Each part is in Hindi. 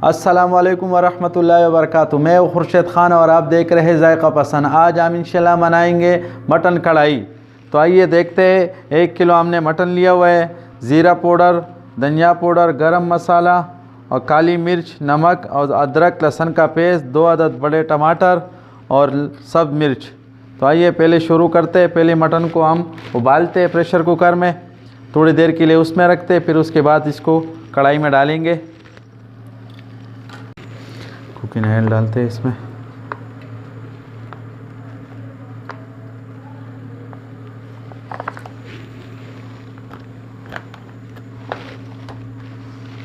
अस्सलाम वालेकुम वरहमतुल्लाहि वबरकातुहू। मैं खुर्शीद खान और आप देख रहे हैं ज़ाइक़ा पसंद। आज हम इंशाल्लाह बनाएंगे मटन कढ़ाई। तो आइए देखते हैं। 1 किलो हमने मटन लिया हुआ है। ज़ीरा पाउडर, धनिया पाउडर, गरम मसाला और काली मिर्च, नमक और अदरक लहसुन का पेस्ट, 2 अदद बड़े टमाटर और सब मिर्च। तो आइए पहले शुरू करते हैं। पहले मटन को हम उबालते हैं प्रेशर कुकर में, थोड़ी देर के लिए उसमें रखते हैं, फिर उसके बाद इसको कढ़ाई में डालेंगे। कुकिंग ऑयल डालते हैं इसमें।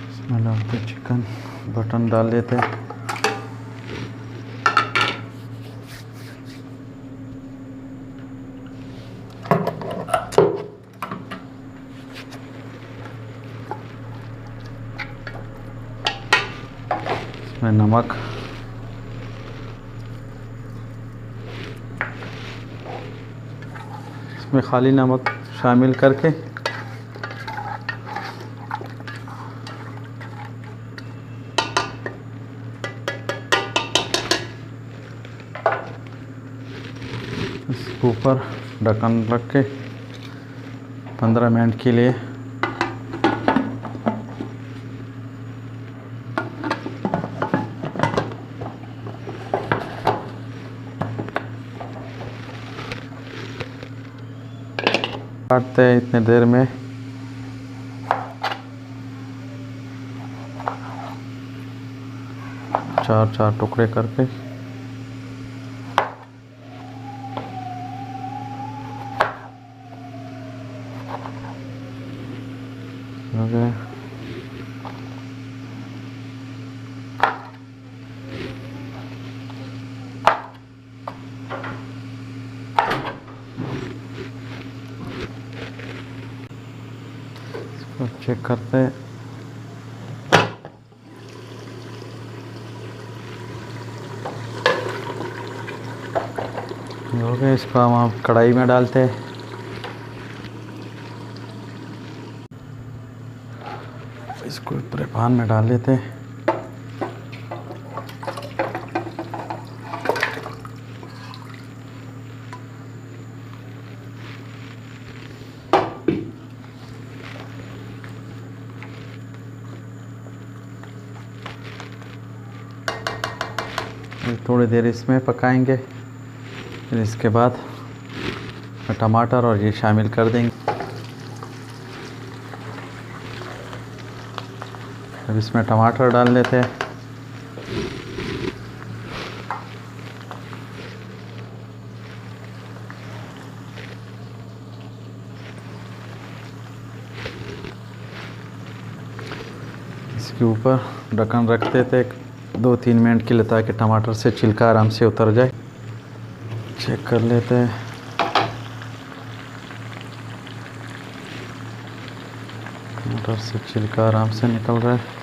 इसमें डालते चिकन, बटन डाल देते हैं। इसमें नमक, इसमें खाली नमक शामिल करके इसके ऊपर ढक्कन रख के 15 मिनट के लिए काटते हैं। इतने देर में चार टुकड़े करके हो गए। चेक करते हैं। हो गया। इसको हम कढ़ाई में डालते हैं। इसको पूरे पैन में डाल देते हैं। थोड़ी देर इसमें पकाएंगे, फिर इसके बाद टमाटर और ये शामिल कर देंगे। अब इसमें टमाटर डाल देते हैं। इसके ऊपर ढक्कन रख देते 2-3 मिनट के लिए, ताकि टमाटर से छिलका आराम से उतर जाए। चेक कर लेते हैं। टमाटर से छिलका आराम से निकल रहा है।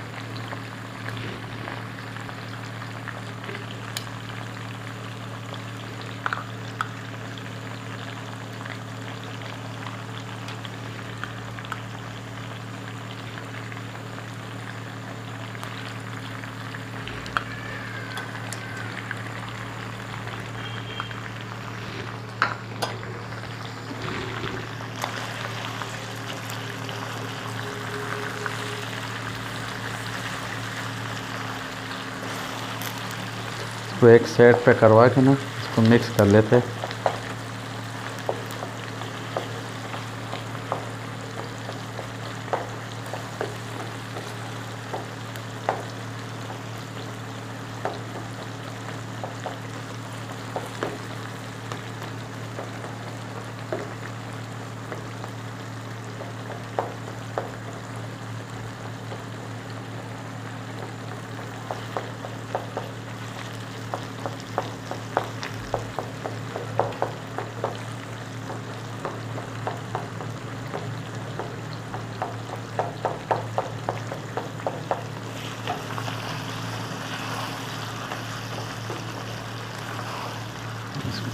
इसको एक साइड पे करवा के ना इसको मिक्स कर लेते हैं।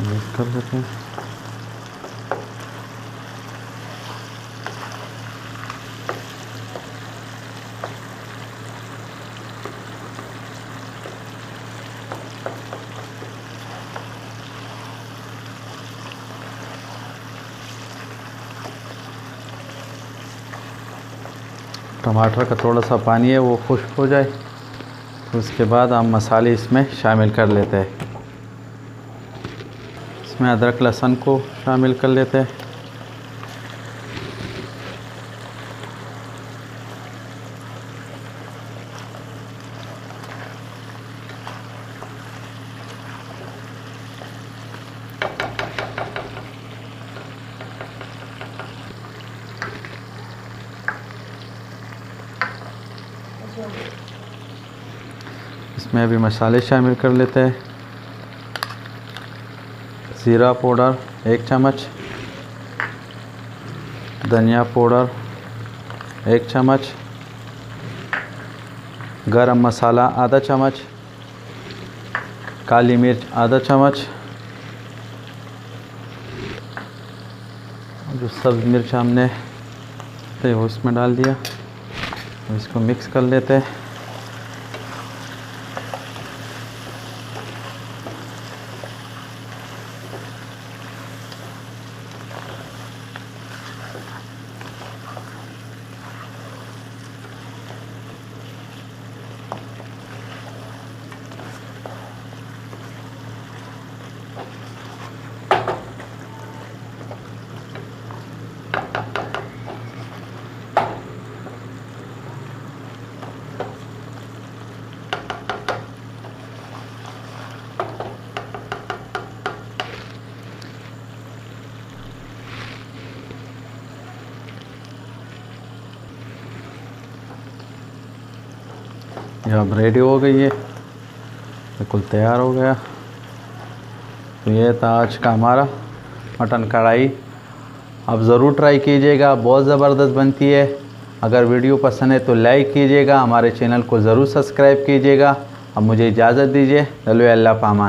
मिक्स कर लेते हैं। टमाटर का थोड़ा सा पानी है वो खुश्क हो जाए, तो उसके बाद हम मसाले इसमें शामिल कर लेते हैं। इसमें अदरक लहसुन को शामिल कर लेते हैं। इसमें अभी मसाले शामिल कर लेते हैं। ज़ीरा पाउडर 1 चम्मच, धनिया पाउडर 1 चम्मच, गरम मसाला आधा चम्मच, काली मिर्च आधा चम्मच, जो सब्ज़ मिर्च हमने वो इसमें डाल दिया। इसको मिक्स कर लेते हैं। ये अब रेडी हो गई है, बिल्कुल तैयार हो गया। तो ये था आज का हमारा मटन कढ़ाई। आप ज़रूर ट्राई कीजिएगा, बहुत ज़बरदस्त बनती है। अगर वीडियो पसंद है तो लाइक कीजिएगा, हमारे चैनल को ज़रूर सब्सक्राइब कीजिएगा। अब मुझे इजाज़त दीजिए। चलो अल्लाह पामान।